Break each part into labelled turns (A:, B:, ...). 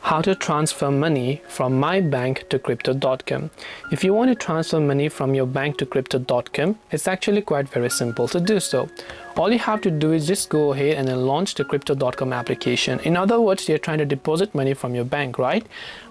A: How to transfer money from my bank to crypto.com. If you want to transfer money from your bank to crypto.com, it's actually quite very simple to do so. All you have to do is just go ahead and then launch the crypto.com application. In other words, you're trying to deposit money from your bank, right?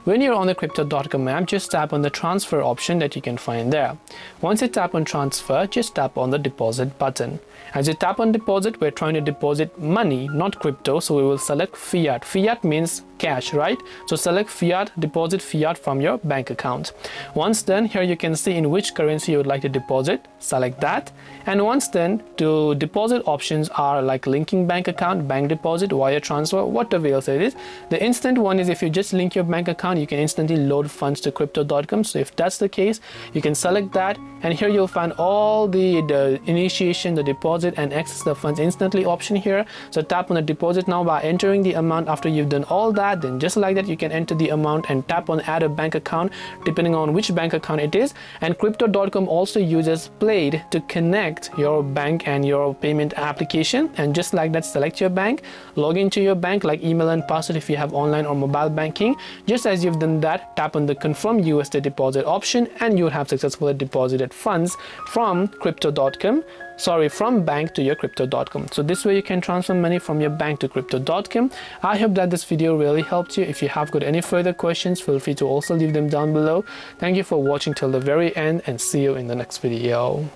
A: When you're on the crypto.com app, just tap on the transfer option that you can find there. Once you tap on transfer, just tap on the deposit button. As you tap on deposit, we're trying to deposit money, not crypto, so we will select fiat. Fiat means cash, right? So select fiat, deposit fiat from your bank account. Once done, here you can see in which currency you would like to deposit. Select that. And once done, to deposit options are like linking bank account, bank deposit, wire transfer, whatever else it is. The instant one is if you just link your bank account, you can instantly load funds to crypto.com. So if that's the case, you can select that, and here you'll find all the initiation, the deposit, and access the funds instantly option here. So tap on the deposit now by entering the amount. After you've done all that, then just like that you can enter the amount and tap on add a bank account depending on which bank account it is. And crypto.com also uses Plaid to connect your bank and your payment application, and just like that select your bank, log into your bank like email and password if you have online or mobile banking. Just as you've done that, tap on the confirm USD deposit option and you'll have successfully deposited funds from crypto.com, from bank to your crypto.com. So this way you can transfer money from your bank to crypto.com. I hope that this video really helped you. If you have got any further questions, feel free to also leave them down below. Thank you for watching till the very end, and see you in the next video.